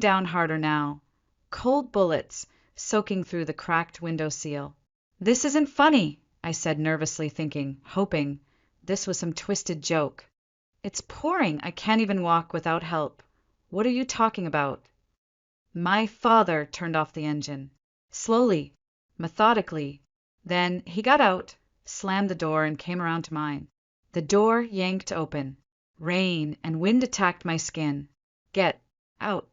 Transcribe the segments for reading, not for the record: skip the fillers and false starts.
down harder now, cold bullets soaking through the cracked window seal. "This isn't funny," I said nervously, hoping this was some twisted joke. "It's pouring. I can't even walk without help. What are you talking about?" My father turned off the engine. Slowly, methodically. Then he got out, slammed the door, and came around to mine. The door yanked open. Rain and wind attacked my skin. "Get out."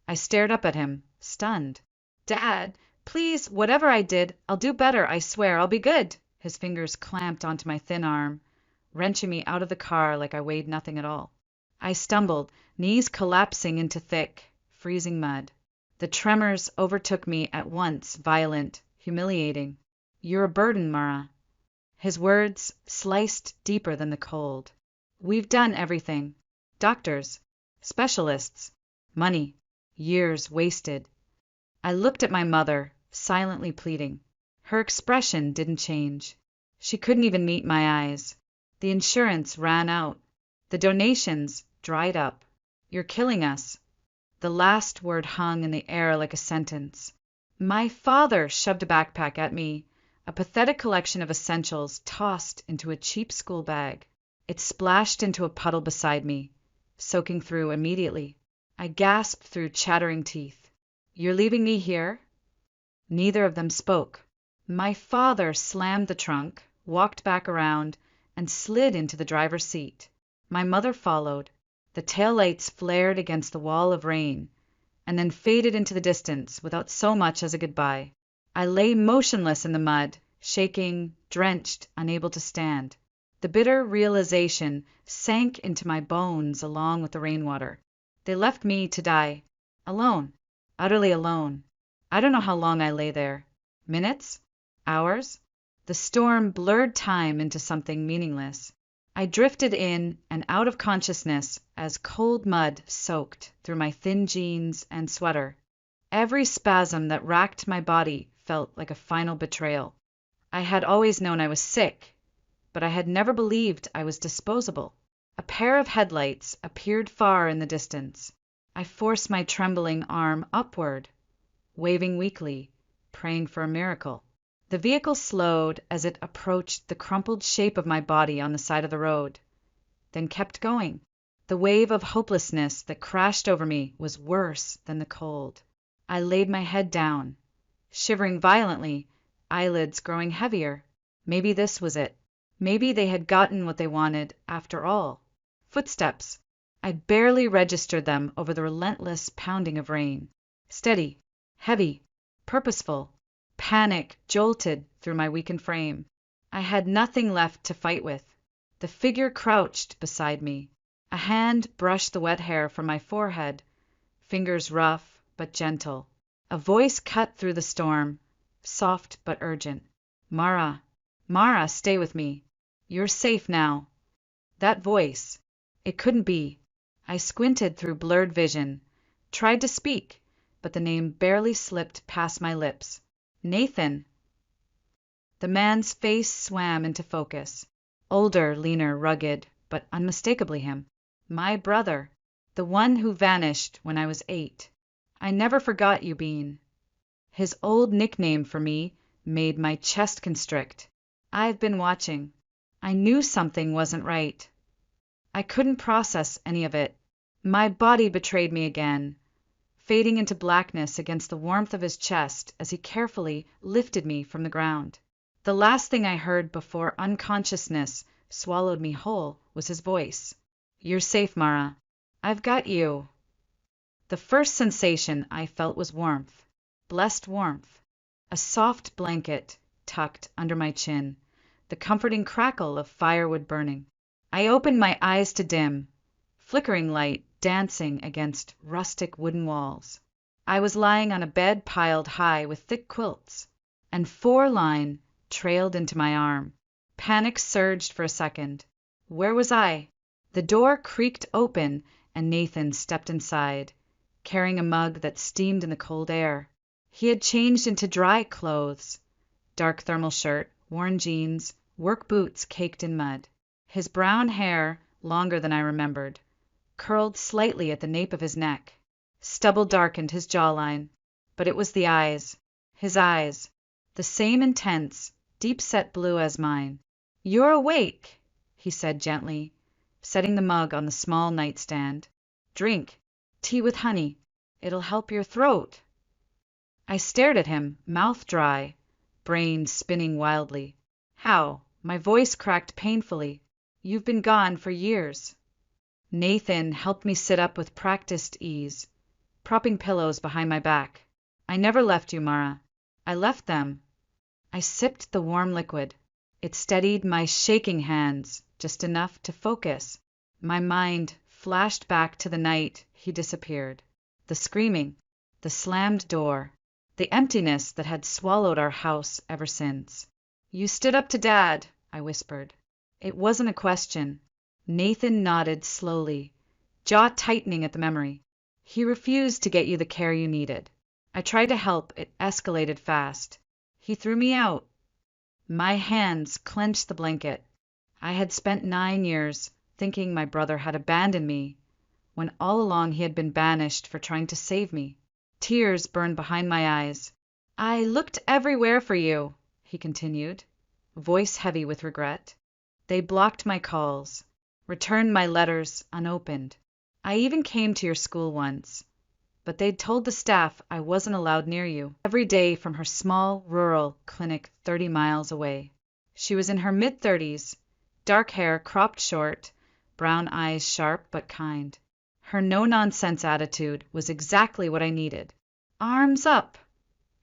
I stared up at him, stunned. "Dad, please, whatever I did, I'll do better, I swear, I'll be good." His fingers clamped onto my thin arm, wrenching me out of the car like I weighed nothing at all. I stumbled, knees collapsing into thick, freezing mud. The tremors overtook me at once, violent, humiliating. "You're a burden, Mara." His words sliced deeper than the cold. "We've done everything. Doctors, specialists, money, years wasted." I looked at my mother, silently pleading. Her expression didn't change. She couldn't even meet my eyes. The insurance ran out. The donations dried up. "You're killing us." The last word hung in the air like a sentence. My father shoved a backpack at me, a pathetic collection of essentials tossed into a cheap school bag. It splashed into a puddle beside me, soaking through immediately. I gasped through chattering teeth. "You're leaving me here?" Neither of them spoke. My father slammed the trunk, walked back around, and slid into the driver's seat. My mother followed. The taillights flared against the wall of rain, and then faded into the distance without so much as a goodbye. I lay motionless in the mud, shaking, drenched, unable to stand. The bitter realization sank into my bones along with the rainwater. They left me to die, alone, utterly alone. I don't know how long I lay there. Minutes? Hours? The storm blurred time into something meaningless. I drifted in and out of consciousness as cold mud soaked through my thin jeans and sweater. Every spasm that racked my body felt like a final betrayal. I had always known I was sick, but I had never believed I was disposable. A pair of headlights appeared far in the distance. I forced my trembling arm upward, waving weakly, praying for a miracle. The vehicle slowed as it approached the crumpled shape of my body on the side of the road, then kept going. The wave of hopelessness that crashed over me was worse than the cold. I laid my head down, shivering violently, eyelids growing heavier. Maybe this was it. Maybe they had gotten what they wanted after all. Footsteps. I barely registered them over the relentless pounding of rain. Steady, heavy, purposeful. Panic jolted through my weakened frame. I had nothing left to fight with. The figure crouched beside me. A hand brushed the wet hair from my forehead, fingers rough but gentle. A voice cut through the storm, soft but urgent. "Mara, Mara, stay with me. You're safe now." That voice. It couldn't be. I squinted through blurred vision, tried to speak, but the name barely slipped past my lips. "Nathan." The man's face swam into focus. Older, leaner, rugged, but unmistakably him. My brother. The one who vanished when I was 8. "I never forgot you, Bean." His old nickname for me made my chest constrict. "I've been watching. I knew something wasn't right." I couldn't process any of it. My body betrayed me again, fading into blackness against the warmth of his chest as he carefully lifted me from the ground. The last thing I heard before unconsciousness swallowed me whole was his voice. "You're safe, Mara. I've got you." The first sensation I felt was warmth, blessed warmth. A soft blanket tucked under my chin, the comforting crackle of firewood burning. I opened my eyes to dim, flickering light dancing against rustic wooden walls. I was lying on a bed piled high with thick quilts, and 4-line trailed into my arm. Panic surged for a second. Where was I? The door creaked open, and Nathan stepped inside, carrying a mug that steamed in the cold air. He had changed into dry clothes, dark thermal shirt, worn jeans, work boots caked in mud. His brown hair, longer than I remembered, curled slightly at the nape of his neck. Stubble darkened his jawline, but it was the eyes. His eyes, the same intense, deep-set blue as mine. "You're awake," he said gently, setting the mug on the small nightstand. "Drink. Tea with honey. It'll help your throat." I stared at him, mouth dry, brain spinning wildly. "How?" My voice cracked painfully. "You've been gone for years." Nathan helped me sit up with practiced ease, propping pillows behind my back. "I never left you, Mara. I left them." I sipped the warm liquid. It steadied my shaking hands, just enough to focus. My mind flashed back to the night he disappeared. The screaming, the slammed door, the emptiness that had swallowed our house ever since. "You stood up to Dad," I whispered. It wasn't a question. Nathan nodded slowly, jaw tightening at the memory. "He refused to get you the care you needed. I tried to help. It escalated fast. He threw me out." My hands clenched the blanket. I had spent 9 years thinking my brother had abandoned me, when all along he had been banished for trying to save me. Tears burned behind my eyes. "I looked everywhere for you," he continued, voice heavy with regret. "They blocked my calls, returned my letters unopened. I even came to your school once, but they'd told the staff I wasn't allowed near you." Every day from her small, rural clinic 30 miles away. She was in her mid-30s, dark hair cropped short, brown eyes sharp but kind. Her no-nonsense attitude was exactly what I needed. "Arms up,"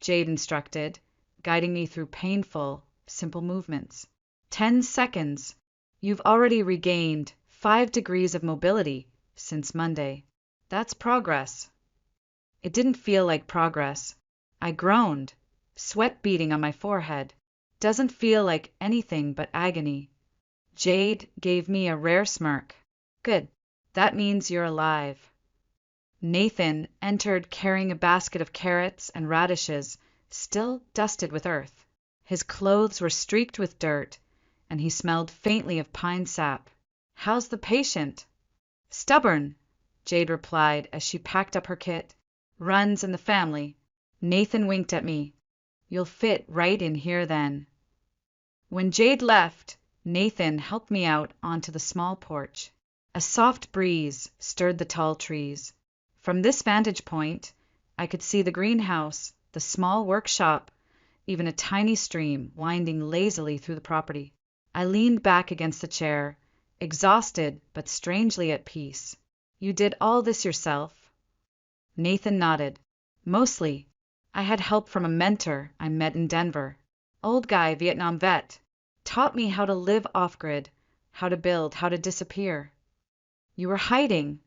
Jade instructed, guiding me through painful, simple movements. 10 seconds. You've already regained 5 degrees of mobility since Monday. That's progress. It didn't feel like progress. I groaned, sweat beading on my forehead. Doesn't feel like anything but agony. Jade gave me a rare smirk. "Good. That means you're alive." Nathan entered carrying a basket of carrots and radishes, still dusted with earth. His clothes were streaked with dirt, and he smelled faintly of pine sap. "How's the patient?" "Stubborn," Jade replied as she packed up her kit. "Runs in the family." Nathan winked at me. "You'll fit right in here then." When Jade left, Nathan helped me out onto the small porch. A soft breeze stirred the tall trees. From this vantage point, I could see the greenhouse, the small workshop, even a tiny stream winding lazily through the property. I leaned back against the chair, exhausted but strangely at peace. "You did all this yourself?" Nathan nodded. "Mostly. I had help from a mentor I met in Denver. Old guy, Vietnam vet. Taught me how to live off-grid, how to build, how to disappear." "You were hiding?"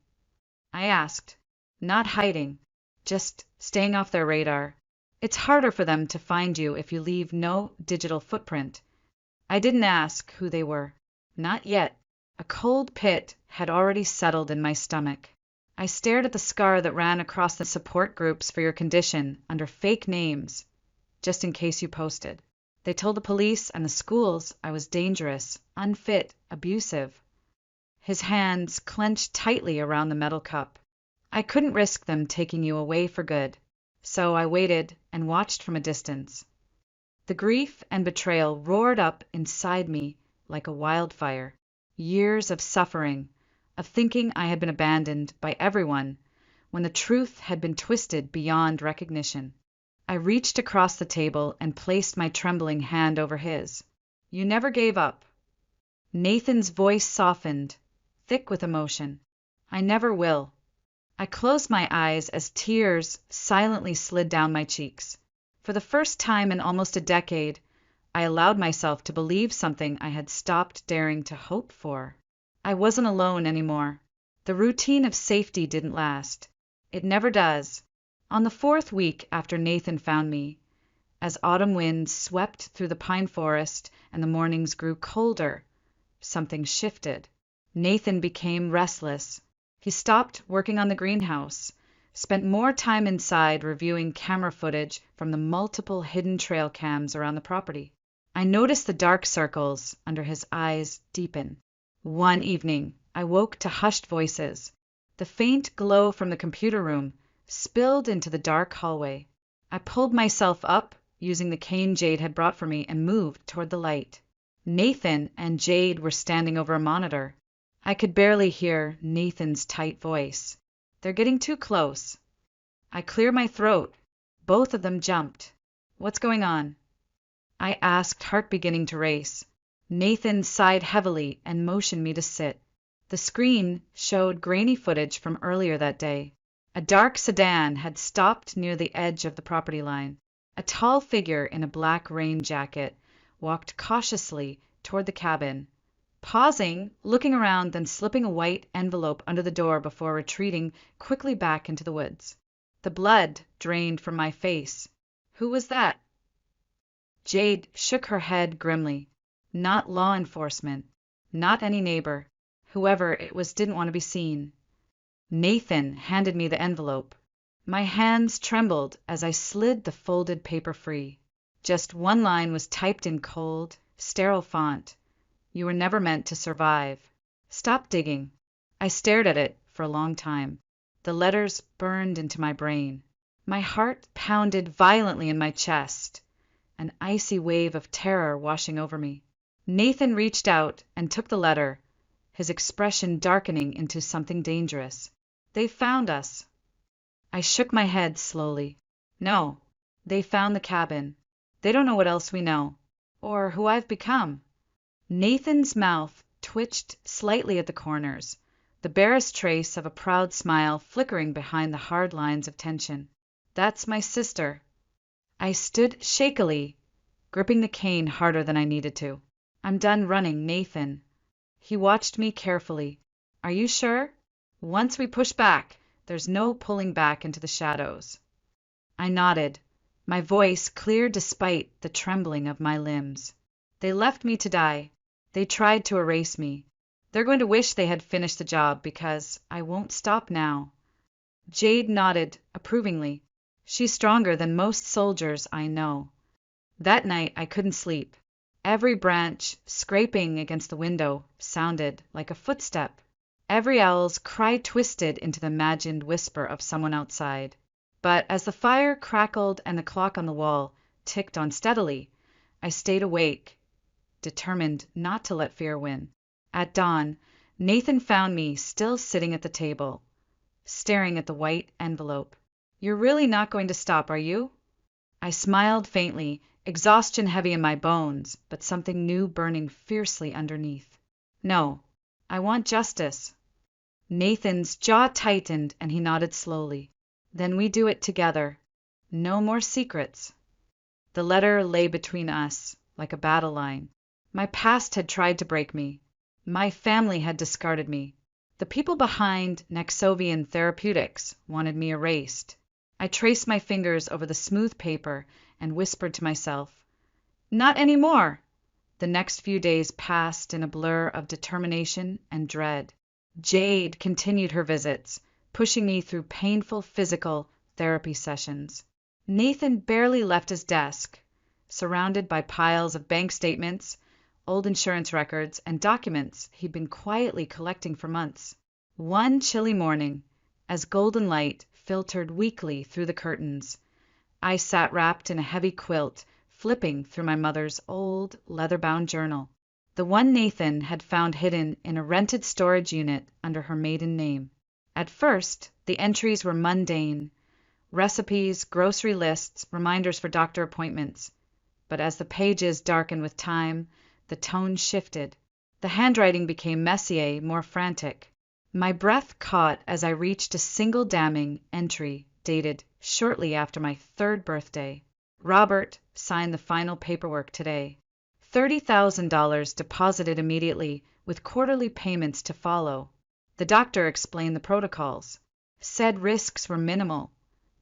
I asked. "Not hiding, just staying off their radar. It's harder for them to find you if you leave no digital footprint." I didn't ask who they were. Not yet. A cold pit had already settled in my stomach. I stared at the scar that ran across the support groups for your condition under fake names, just in case you posted. They told the police and the schools I was dangerous, unfit, abusive. His hands clenched tightly around the metal cup. "I couldn't risk them taking you away for good, so I waited and watched from a distance." The grief and betrayal roared up inside me like a wildfire. Years of suffering, of thinking I had been abandoned by everyone, when the truth had been twisted beyond recognition. I reached across the table and placed my trembling hand over his. "You never gave up." Nathan's voice softened, thick with emotion. "I never will." I closed my eyes as tears silently slid down my cheeks. For the first time in almost a decade, I allowed myself to believe something I had stopped daring to hope for. I wasn't alone anymore. The routine of safety didn't last. It never does. On the 4th week after Nathan found me, as autumn winds swept through the pine forest and the mornings grew colder, something shifted. Nathan became restless. He stopped working on the greenhouse, spent more time inside reviewing camera footage from the multiple hidden trail cams around the property. I noticed the dark circles under his eyes deepen. One evening, I woke to hushed voices, the faint glow from the computer room spilled into the dark hallway. I pulled myself up, using the cane Jade had brought for me, and moved toward the light. Nathan and Jade were standing over a monitor. I could barely hear Nathan's tight voice. "They're getting too close." I cleared my throat. Both of them jumped. "What's going on?" I asked, heart beginning to race. Nathan sighed heavily and motioned me to sit. The screen showed grainy footage from earlier that day. A dark sedan had stopped near the edge of the property line. A tall figure in a black rain jacket walked cautiously toward the cabin, pausing, looking around, then slipping a white envelope under the door before retreating quickly back into the woods. The blood drained from my face. "Who was that?" Jade shook her head grimly. "Not law enforcement. Not any neighbor. Whoever it was didn't want to be seen." Nathan handed me the envelope. My hands trembled as I slid the folded paper free. Just one line was typed in cold, sterile font. "You were never meant to survive. Stop digging." I stared at it for a long time. The letters burned into my brain. My heart pounded violently in my chest, an icy wave of terror washing over me. Nathan reached out and took the letter, his expression darkening into something dangerous. "They found us." I shook my head slowly. "No, they found the cabin. They don't know what else we know, or who I've become." Nathan's mouth twitched slightly at the corners, the barest trace of a proud smile flickering behind the hard lines of tension. "That's my sister." I stood shakily, gripping the cane harder than I needed to. "I'm done running, Nathan." He watched me carefully. "Are you sure? Once we push back, there's no pulling back into the shadows." I nodded, my voice clear despite the trembling of my limbs. "They left me to die. They tried to erase me. They're going to wish they had finished the job because I won't stop now." Jade nodded approvingly. She's stronger than most soldiers I know. That night I couldn't sleep. Every branch scraping against the window sounded like a footstep. Every owl's cry twisted into the imagined whisper of someone outside. But as the fire crackled and the clock on the wall ticked on steadily, I stayed awake, determined not to let fear win. At dawn, Nathan found me still sitting at the table, staring at the white envelope. "You're really not going to stop, are you?" I smiled faintly, exhaustion heavy in my bones, but something new burning fiercely underneath. "No, I want justice." Nathan's jaw tightened and he nodded slowly. "Then we do it together. No more secrets." The letter lay between us, like a battle line. My past had tried to break me. My family had discarded me. The people behind Nexovian Therapeutics wanted me erased. I traced my fingers over the smooth paper and whispered to myself, "Not anymore." The next few days passed in a blur of determination and dread. Jade continued her visits, pushing me through painful physical therapy sessions. Nathan barely left his desk, surrounded by piles of bank statements, old insurance records, and documents he'd been quietly collecting for months. One chilly morning, as golden light filtered weakly through the curtains, I sat wrapped in a heavy quilt, flipping through my mother's old, leather-bound journal, the one Nathan had found hidden in a rented storage unit under her maiden name. At first, the entries were mundane: recipes, grocery lists, reminders for doctor appointments. But as the pages darkened with time, the tone shifted. The handwriting became messier, more frantic. My breath caught as I reached a single damning entry dated shortly after my 3rd birthday. "Robert signed the final paperwork today. $30,000 deposited immediately, with quarterly payments to follow." The doctor explained the protocols, said risks were minimal,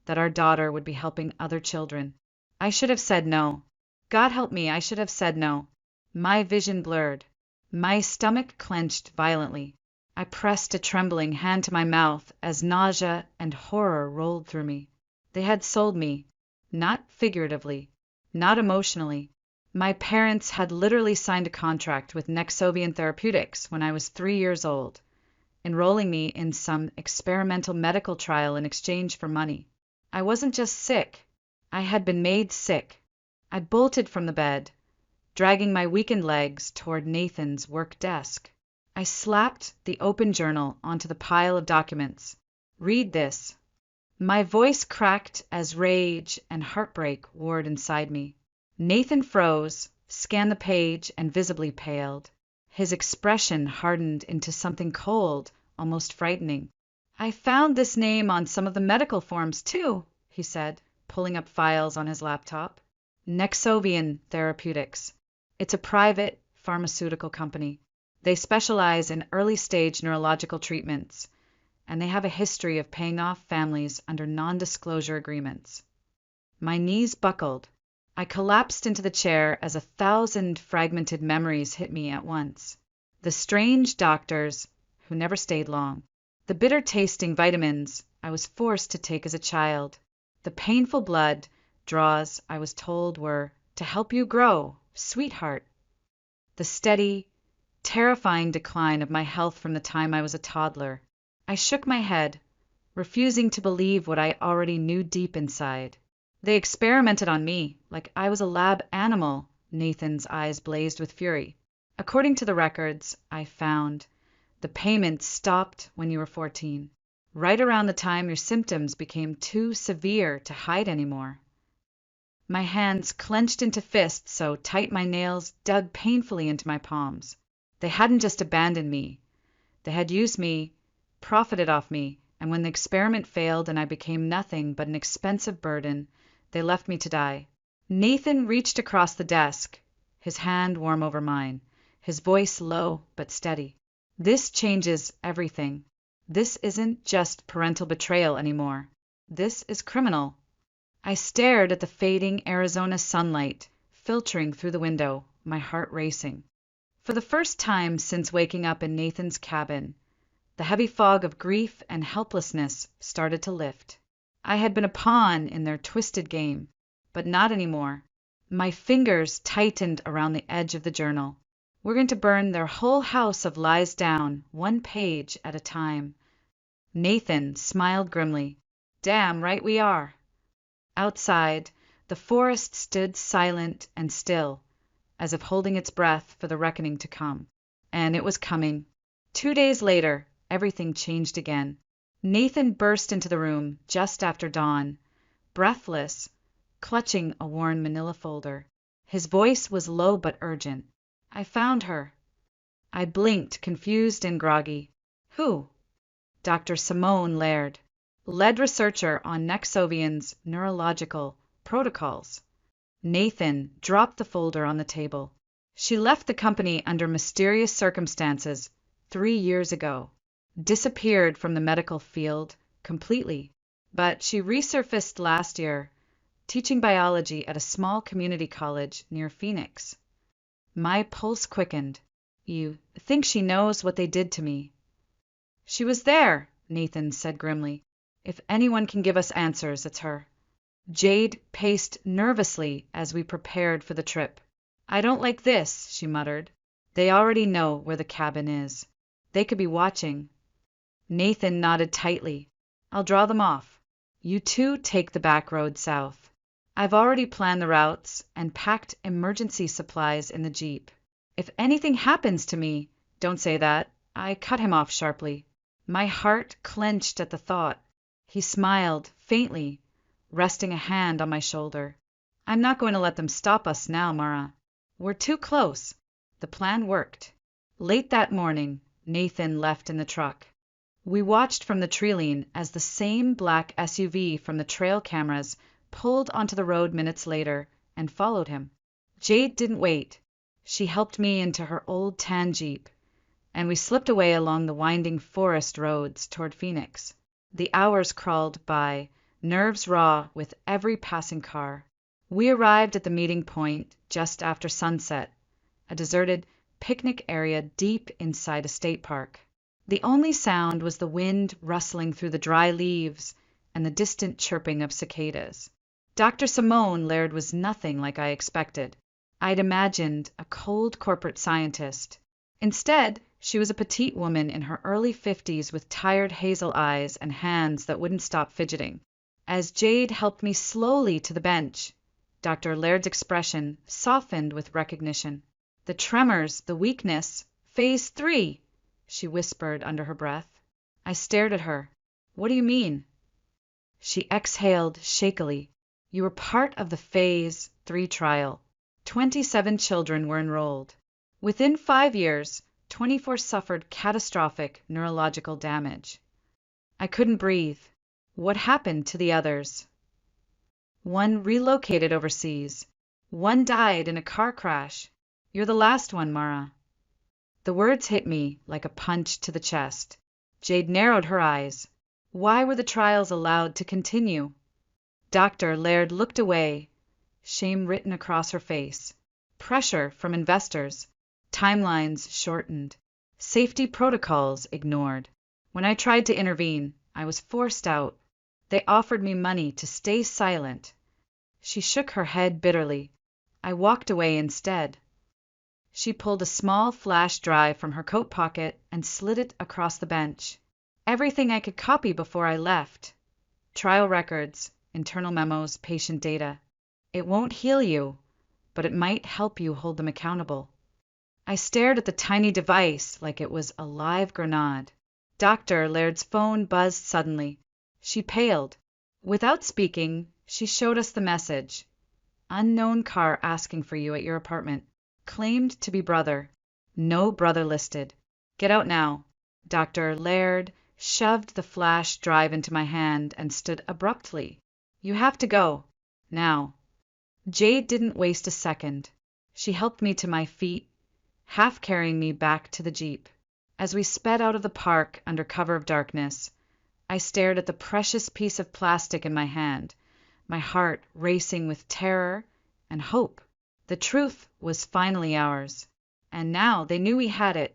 that our daughter would be helping other children. I should have said no. God help me, I should have said no. My vision blurred. My stomach clenched violently. I pressed a trembling hand to my mouth as nausea and horror rolled through me. They had sold me, not figuratively, not emotionally. My parents had literally signed a contract with Nexovian Therapeutics when I was 3 years old. enrolling me in some experimental medical trial in exchange for money. I wasn't just sick. I had been made sick. I bolted from the bed, dragging my weakened legs toward Nathan's work desk. I slapped the open journal onto the pile of documents. "Read this." My voice cracked as rage and heartbreak warred inside me. Nathan froze, scanned the page, and visibly paled. His expression hardened into something cold, almost frightening. "I found this name on some of the medical forms, too," he said, pulling up files on his laptop. Nexovian Therapeutics. It's a private pharmaceutical company. They specialize in early-stage neurological treatments, and they have a history of paying off families under non-disclosure agreements. My knees buckled. I collapsed into the chair as 1,000 fragmented memories hit me at once. The strange doctors, who never stayed long. The bitter-tasting vitamins I was forced to take as a child. The painful blood draws I was told were to help you grow, sweetheart. The steady, terrifying decline of my health from the time I was a toddler. I shook my head, refusing to believe what I already knew deep inside. They experimented on me like I was a lab animal. Nathan's eyes blazed with fury. "According to the records I found, the payments stopped when you were 14, right around the time your symptoms became too severe to hide anymore." My hands clenched into fists so tight my nails dug painfully into my palms. They hadn't just abandoned me. They had used me, profited off me, and when the experiment failed and I became nothing but an expensive burden, they left me to die. Nathan reached across the desk, his hand warm over mine, his voice low but steady. "This changes everything. This isn't just parental betrayal anymore. This is criminal." I stared at the fading Arizona sunlight filtering through the window, my heart racing. For the first time since waking up in Nathan's cabin, the heavy fog of grief and helplessness started to lift. I had been a pawn in their twisted game, but not anymore. My fingers tightened around the edge of the journal. "We're going to burn their whole house of lies down, one page at a time." Nathan smiled grimly. "Damn right we are." Outside, the forest stood silent and still, as if holding its breath for the reckoning to come. And it was coming. 2 days later, everything changed again. Nathan burst into the room just after dawn, breathless, clutching a worn manila folder. His voice was low but urgent. "I found her." I blinked, confused and groggy. "Who?" "Dr. Simone Laird, lead researcher on Nexovian's neurological protocols." Nathan dropped the folder on the table. "She left the company under mysterious circumstances 3 years ago. Disappeared from the medical field completely. But she resurfaced last year, teaching biology at a small community college near Phoenix." My pulse quickened. "You think she knows what they did to me?" "She was there," Nathan said grimly. "If anyone can give us answers, it's her." Jade paced nervously as we prepared for the trip. "I don't like this," she muttered. "They already know where the cabin is. They could be watching." Nathan nodded tightly. "I'll draw them off. You two take the back road south. I've already planned the routes and packed emergency supplies in the Jeep. If anything happens to me—" "Don't say that." I cut him off sharply. My heart clenched at the thought. He smiled faintly, resting a hand on my shoulder. "I'm not going to let them stop us now, Mara. We're too close." The plan worked. Late that morning, Nathan left in the truck. We watched from the treeline as the same black SUV from the trail cameras pulled onto the road minutes later and followed him. Jade didn't wait. She helped me into her old tan Jeep, and we slipped away along the winding forest roads toward Phoenix. The hours crawled by, nerves raw with every passing car. We arrived at the meeting point just after sunset, a deserted picnic area deep inside a state park. The only sound was the wind rustling through the dry leaves and the distant chirping of cicadas. Dr. Simone Laird was nothing like I expected. I'd imagined a cold corporate scientist. Instead, She was a petite woman in her early 50s with tired hazel eyes and hands that wouldn't stop fidgeting. As Jade helped me slowly to the bench, Dr. Laird's expression softened with recognition. The tremors, the weakness, phase 3, she whispered under her breath. I stared at her. What do you mean? She exhaled shakily. You were part of the phase 3 trial. 27 children were enrolled. Within 5 years, 24 suffered catastrophic neurological damage. I couldn't breathe. What happened to the others? One relocated overseas. One died in a car crash. You're the last one, Mara. The words hit me like a punch to the chest. Jade narrowed her eyes. Why were the trials allowed to continue? Dr. Laird looked away, shame written across her face. Pressure from investors. Timelines shortened. Safety protocols ignored. When I tried to intervene, I was forced out. They offered me money to stay silent. She shook her head bitterly. I walked away instead. She pulled a small flash drive from her coat pocket and slid it across the bench. Everything I could copy before I left. Trial records, internal memos, patient data. It won't heal you, but it might help you hold them accountable. I stared at the tiny device like it was a live grenade. Dr. Laird's phone buzzed suddenly. She paled. Without speaking, she showed us the message. Unknown car asking for you at your apartment. Claimed to be brother. No brother listed. Get out now. Dr. Laird shoved the flash drive into my hand and stood abruptly. You have to go. Now. Jade didn't waste a second. She helped me to my feet, half carrying me back to the Jeep. As we sped out of the park under cover of darkness, I stared at the precious piece of plastic in my hand, my heart racing with terror and hope. The truth was finally ours, and now they knew we had it.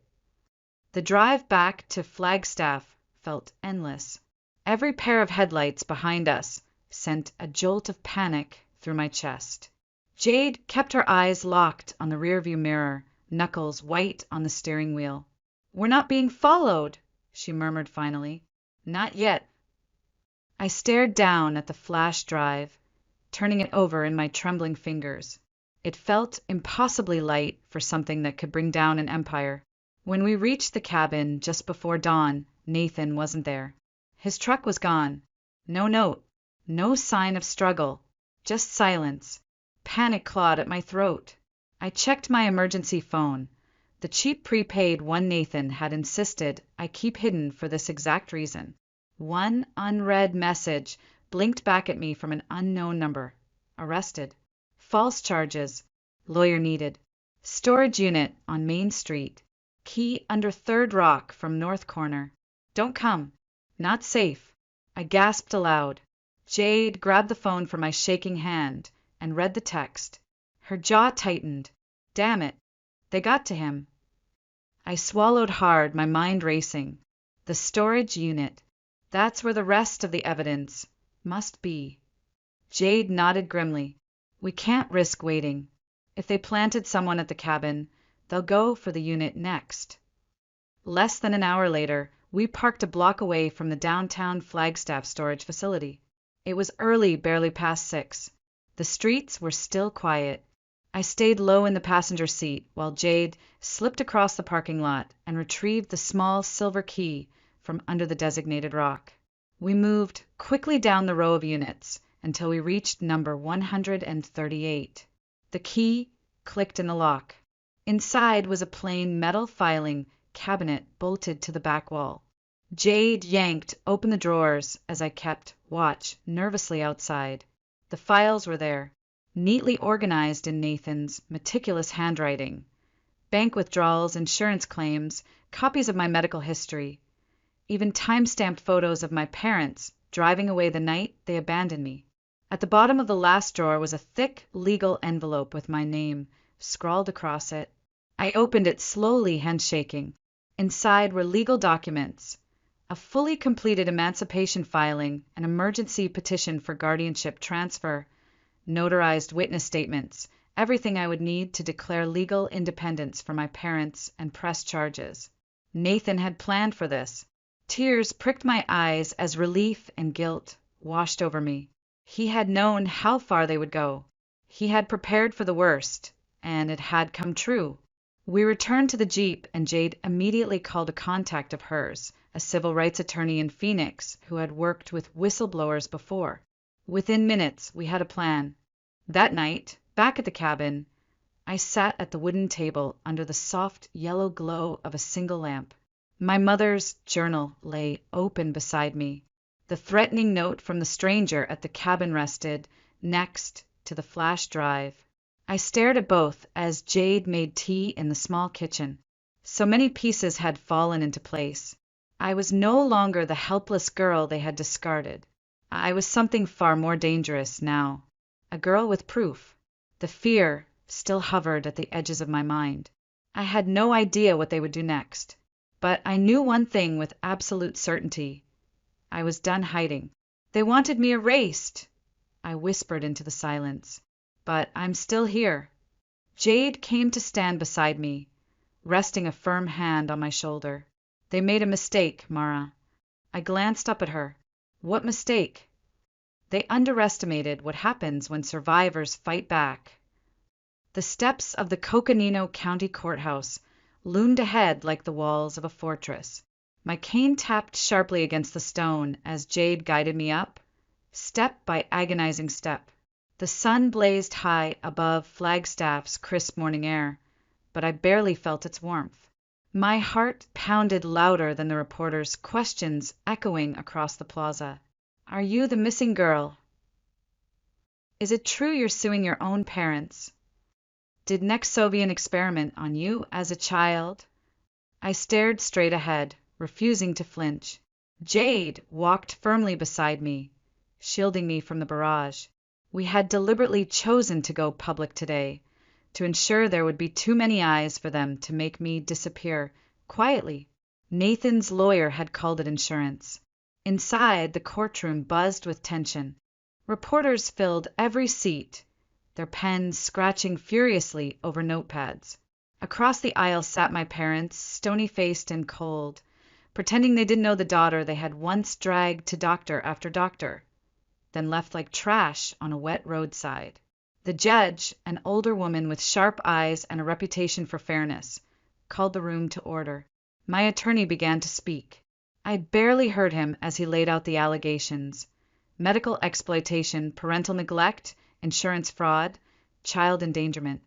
The drive back to Flagstaff felt endless. Every pair of headlights behind us sent a jolt of panic through my chest. Jade kept her eyes locked on the rearview mirror, knuckles white on the steering wheel. We're not being followed, she murmured finally. Not yet. I stared down at the flash drive, turning it over in my trembling fingers. It felt impossibly light for something that could bring down an empire. When we reached the cabin just before dawn, Nathan wasn't there. His truck was gone. No note. No sign of struggle. Just silence. Panic clawed at my throat. I checked my emergency phone. The cheap prepaid one Nathan had insisted I keep hidden for this exact reason. One unread message blinked back at me from an unknown number. Arrested. False charges. Lawyer needed. Storage unit on Main Street. Key under third rock from north corner. Don't come. Not safe. I gasped aloud. Jade grabbed the phone from my shaking hand and read the text. Her jaw tightened. Damn it. They got to him. I swallowed hard, my mind racing. The storage unit. That's where the rest of the evidence must be. Jade nodded grimly. We can't risk waiting. If they planted someone at the cabin, they'll go for the unit next. Less than an hour later, we parked a block away from the downtown Flagstaff storage facility. It was early, barely past 6. The streets were still quiet. I stayed low in the passenger seat while Jade slipped across the parking lot and retrieved the small silver key from under the designated rock. We moved quickly down the row of units until we reached number 138. The key clicked in the lock. Inside was a plain metal filing cabinet bolted to the back wall. Jade yanked open the drawers as I kept watch nervously outside. The files were there, neatly organized in Nathan's meticulous handwriting. Bank withdrawals, insurance claims, copies of my medical history, even time-stamped photos of my parents driving away the night they abandoned me. At the bottom of the last drawer was a thick legal envelope with my name scrawled across it. I opened it slowly, handshaking. Inside were legal documents, a fully completed emancipation filing, an emergency petition for guardianship transfer, notarized witness statements, everything I would need to declare legal independence for my parents and press charges. Nathan had planned for this. Tears pricked my eyes as relief and guilt washed over me. He had known how far they would go. He had prepared for the worst, and it had come true. We returned to the Jeep, and Jade immediately called a contact of hers, a civil rights attorney in Phoenix who had worked with whistleblowers before. Within minutes, we had a plan. That night, back at the cabin, I sat at the wooden table under the soft yellow glow of a single lamp. My mother's journal lay open beside me. The threatening note from the stranger at the cabin rested next to the flash drive. I stared at both as Jade made tea in the small kitchen. So many pieces had fallen into place. I was no longer the helpless girl they had discarded. I was something far more dangerous now. A girl with proof. The fear still hovered at the edges of my mind. I had no idea what they would do next. But I knew one thing with absolute certainty. I was done hiding. They wanted me erased. I whispered into the silence. But I'm still here. Jade came to stand beside me, resting a firm hand on my shoulder. They made a mistake, Mara. I glanced up at her. What mistake? They underestimated what happens when survivors fight back. The steps of the Coconino County Courthouse loomed ahead like the walls of a fortress. My cane tapped sharply against the stone as Jade guided me up, step by agonizing step. The sun blazed high above Flagstaff's crisp morning air, but I barely felt its warmth. My heart pounded louder than the reporter's questions echoing across the plaza. Are you the missing girl? Is it true you're suing your own parents? Did Nexovian experiment on you as a child? I stared straight ahead, refusing to flinch. Jade walked firmly beside me, shielding me from the barrage. We had deliberately chosen to go public today, to ensure there would be too many eyes for them to make me disappear quietly. Nathan's lawyer had called it insurance. Inside, the courtroom buzzed with tension. Reporters filled every seat, their pens scratching furiously over notepads. Across the aisle sat my parents, stony-faced and cold, pretending they didn't know the daughter they had once dragged to doctor after doctor, then left like trash on a wet roadside. The judge, an older woman with sharp eyes and a reputation for fairness, called the room to order. My attorney began to speak. I barely heard him as he laid out the allegations: medical exploitation, parental neglect, insurance fraud, child endangerment.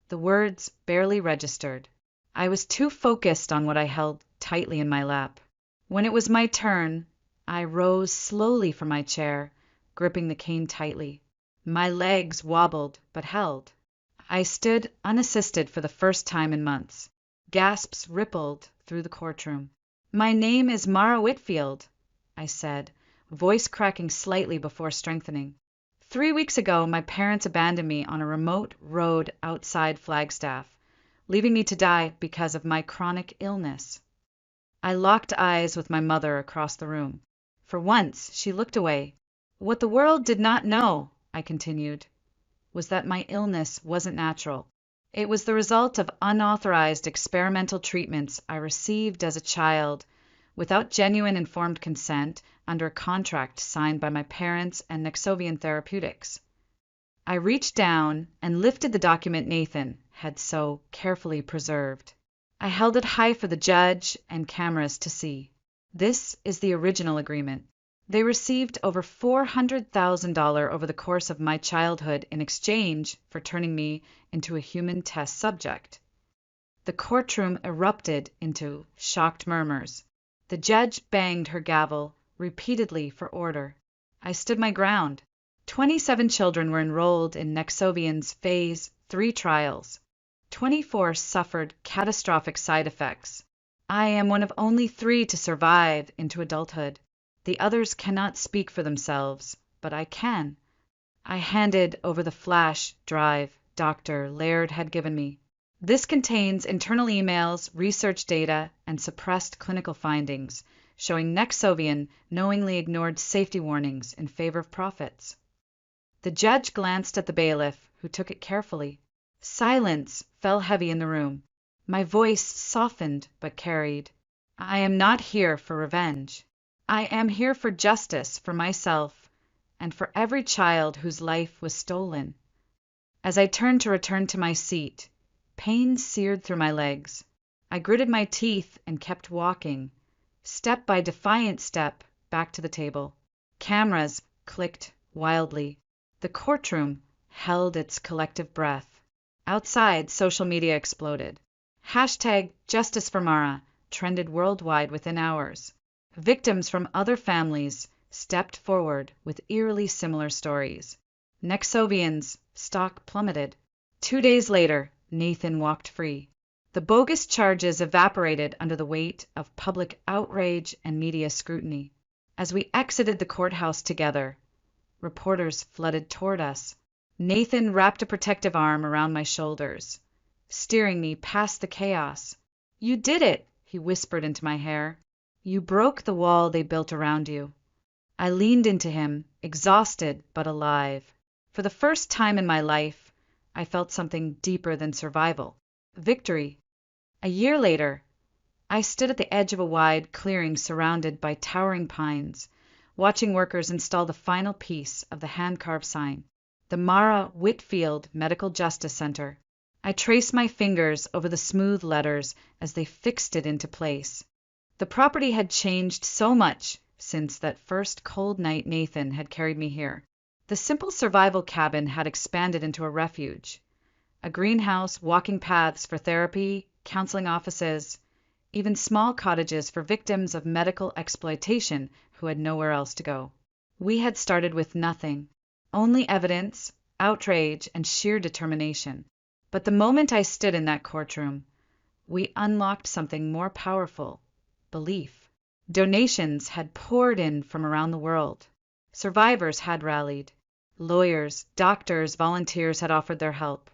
The words barely registered. I was too focused on what I held tightly in my lap. When it was my turn, I rose slowly from my chair, gripping the cane tightly. My legs wobbled, but held. I stood unassisted for the first time in months. Gasps rippled through the courtroom. My name is Mara Whitfield, I said, voice cracking slightly before strengthening. 3 weeks ago, my parents abandoned me on a remote road outside Flagstaff, leaving me to die because of my chronic illness. I locked eyes with my mother across the room. For once, she looked away. What the world did not know, I continued, was that my illness wasn't natural. It was the result of unauthorized experimental treatments I received as a child without genuine informed consent under a contract signed by my parents and Nexovian Therapeutics. I reached down and lifted the document Nathan had so carefully preserved. I held it high for the judge and cameras to see. This is the original agreement. They received over $400,000 over the course of my childhood in exchange for turning me into a human test subject. The courtroom erupted into shocked murmurs. The judge banged her gavel repeatedly for order. I stood my ground. 27 children were enrolled in Nexovian's Phase 3 trials. 24 suffered catastrophic side effects. I am one of only 3 to survive into adulthood. The others cannot speak for themselves, but I can. I handed over the flash drive Dr. Laird had given me. This contains internal emails, research data, and suppressed clinical findings, showing Nexovian knowingly ignored safety warnings in favor of profits. The judge glanced at the bailiff, who took it carefully. Silence fell heavy in the room. My voice softened but carried. I am not here for revenge. I am here for justice for myself and for every child whose life was stolen. As I turned to return to my seat, pain seared through my legs. I gritted my teeth and kept walking, step by defiant step, back to the table. Cameras clicked wildly. The courtroom held its collective breath. Outside, social media exploded. Hashtag Justice for Mara trended worldwide within hours. Victims from other families stepped forward with eerily similar stories. Nexovian's stock plummeted. 2 days later, Nathan walked free. The bogus charges evaporated under the weight of public outrage and media scrutiny. As we exited the courthouse together, reporters flooded toward us. Nathan wrapped a protective arm around my shoulders, steering me past the chaos. "You did it," he whispered into my hair. "You broke the wall they built around you." I leaned into him, exhausted but alive. For the first time in my life, I felt something deeper than survival. Victory. A year later, I stood at the edge of a wide clearing surrounded by towering pines, watching workers install the final piece of the hand-carved sign, the Mara Whitfield Medical Justice Center. I traced my fingers over the smooth letters as they fixed it into place. The property had changed so much since that first cold night Nathan had carried me here. The simple survival cabin had expanded into a refuge. A greenhouse, walking paths for therapy, counseling offices, even small cottages for victims of medical exploitation who had nowhere else to go. We had started with nothing, only evidence, outrage, and sheer determination. But the moment I stood in that courtroom, we unlocked something more powerful: belief. Donations had poured in from around the world. Survivors had rallied. Lawyers, doctors, volunteers had offered their help.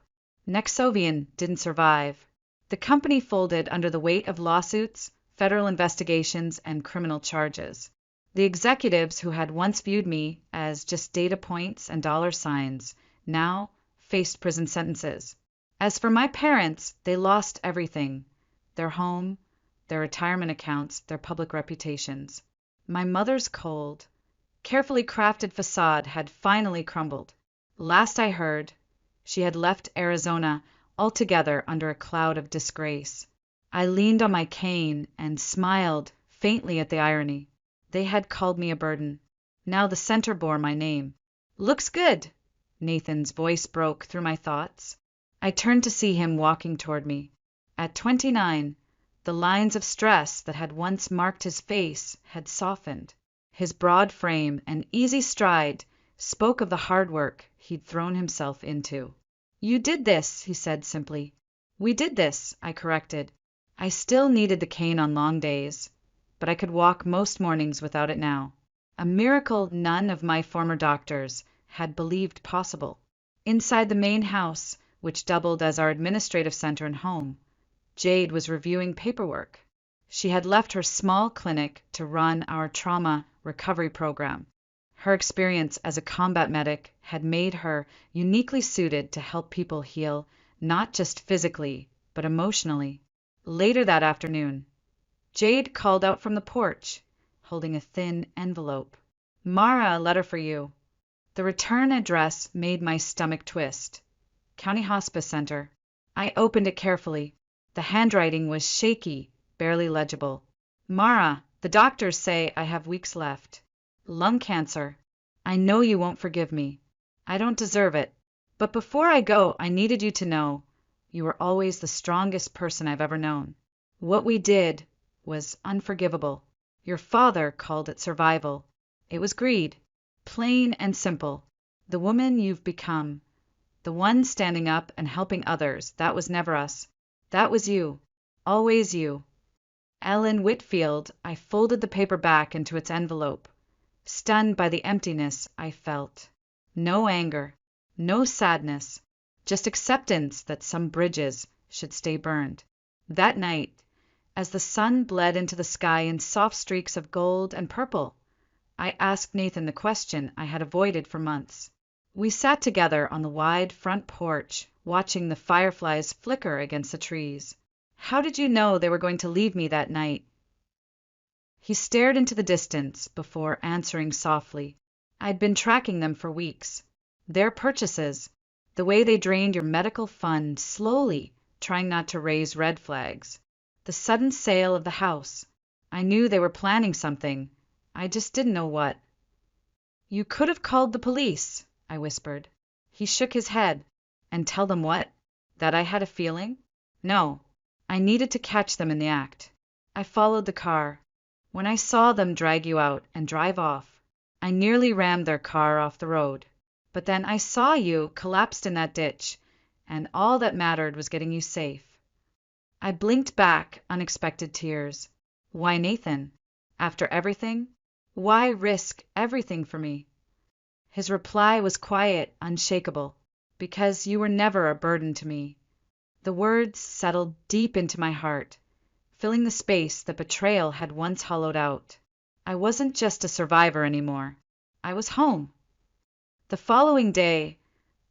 Nexovian didn't survive. The company folded under the weight of lawsuits, federal investigations, and criminal charges. The executives who had once viewed me as just data points and dollar signs now faced prison sentences. As for my parents, they lost everything: their home, their retirement accounts, their public reputations. My mother's cold, carefully crafted facade had finally crumbled. Last I heard, she had left Arizona altogether under a cloud of disgrace. I leaned on my cane and smiled faintly at the irony. They had called me a burden. Now the center bore my name. "Looks good," Nathan's voice broke through my thoughts. I turned to see him walking toward me. At 29, the lines of stress that had once marked his face had softened. His broad frame and easy stride spoke of the hard work he'd thrown himself into. "You did this," he said simply. "We did this," I corrected. I still needed the cane on long days, but I could walk most mornings without it now. A miracle none of my former doctors had believed possible. Inside the main house, which doubled as our administrative center and home, Jade was reviewing paperwork. She had left her small clinic to run our trauma recovery program. Her experience as a combat medic had made her uniquely suited to help people heal, not just physically, but emotionally. Later that afternoon, Jade called out from the porch, holding a thin envelope. "Mara, a letter for you." The return address made my stomach twist. County Hospice Center. I opened it carefully. The handwriting was shaky, barely legible. "Mara, the doctors say I have weeks left. Lung cancer. I know you won't forgive me. I don't deserve it. But before I go, I needed you to know you were always the strongest person I've ever known. What we did was unforgivable. Your father called it survival. It was greed. Plain and simple. The woman you've become, the one standing up and helping others, that was never us. That was you. Always you." Ellen Whitfield. I folded the paper back into its envelope, stunned by the emptiness I felt. No anger, no sadness, just acceptance that some bridges should stay burned. That night, as the sun bled into the sky in soft streaks of gold and purple, I asked Nathan the question I had avoided for months. We sat together on the wide front porch, watching the fireflies flicker against the trees. "How did you know they were going to leave me that night?" He stared into the distance before answering softly. I'd been tracking them for weeks. Their purchases, the way they drained your medical fund slowly, trying not to raise red flags. The sudden sale of the house. I knew they were planning something. I just didn't know what. You could have called the police, I whispered. He shook his head. And tell them what? That I had a feeling? No. I needed to catch them in the act. I followed the car. When I saw them drag you out and drive off, I nearly rammed their car off the road. But then I saw you collapsed in that ditch, and all that mattered was getting you safe. I blinked back unexpected tears. Why, Nathan? After everything? Why risk everything for me? His reply was quiet, unshakable. Because you were never a burden to me. The words settled deep into my heart, filling the space that betrayal had once hollowed out. I wasn't just a survivor anymore. I was home. The following day,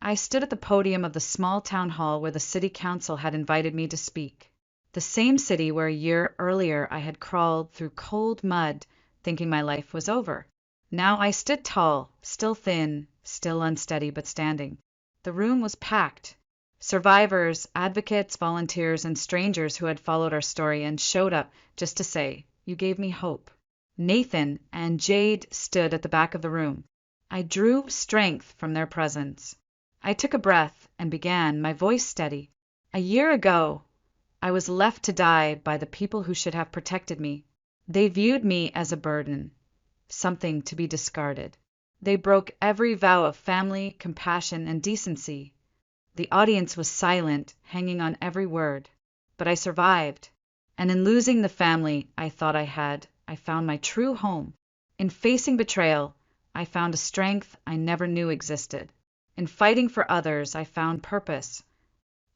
I stood at the podium of the small town hall where the city council had invited me to speak. The same city where a year earlier I had crawled through cold mud, thinking my life was over. Now I stood tall, still thin, still unsteady, but standing. The room was packed. Survivors, advocates, volunteers, and strangers who had followed our story and showed up just to say, "You gave me hope." Nathan and Jade stood at the back of the room. I drew strength from their presence. I took a breath and began, my voice steady. A year ago, I was left to die by the people who should have protected me. They viewed me as a burden, something to be discarded. They broke every vow of family, compassion, and decency. The audience was silent, hanging on every word. But I survived. And in losing the family I thought I had, I found my true home. In facing betrayal, I found a strength I never knew existed. In fighting for others, I found purpose.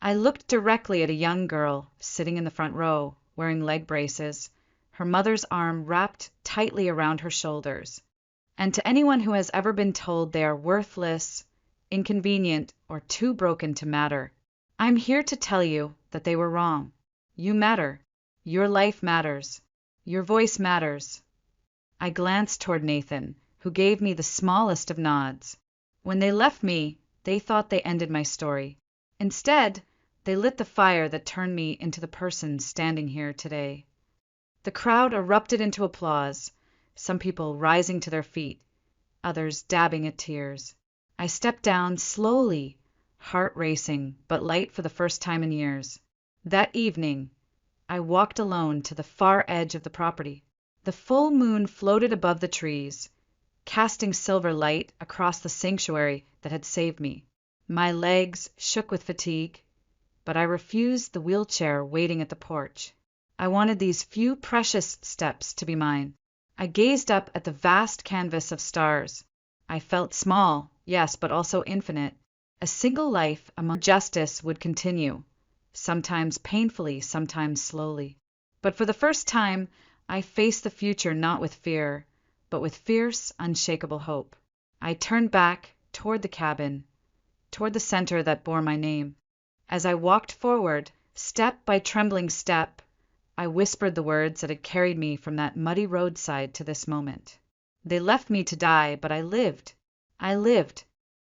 I looked directly at a young girl sitting in the front row, wearing leg braces, her mother's arm wrapped tightly around her shoulders. And to anyone who has ever been told they are worthless, inconvenient, or too broken to matter, I'm here to tell you that they were wrong. You matter. Your life matters. Your voice matters. I glanced toward Nathan, who gave me the smallest of nods. When they left me, they thought they ended my story. Instead, they lit the fire that turned me into the person standing here today. The crowd erupted into applause, some people rising to their feet, others dabbing at tears. I stepped down slowly, heart racing, but light for the first time in years. That evening, I walked alone to the far edge of the property. The full moon floated above the trees, casting silver light across the sanctuary that had saved me. My legs shook with fatigue, but I refused the wheelchair waiting at the porch. I wanted these few precious steps to be mine. I gazed up at the vast canvas of stars. I felt small, yes, but also infinite. A single life among justice would continue, sometimes painfully, sometimes slowly. But for the first time, I faced the future not with fear, but with fierce, unshakable hope. I turned back toward the cabin, toward the center that bore my name. As I walked forward, step by trembling step, I whispered the words that had carried me from that muddy roadside to this moment. They left me to die, but I lived. I lived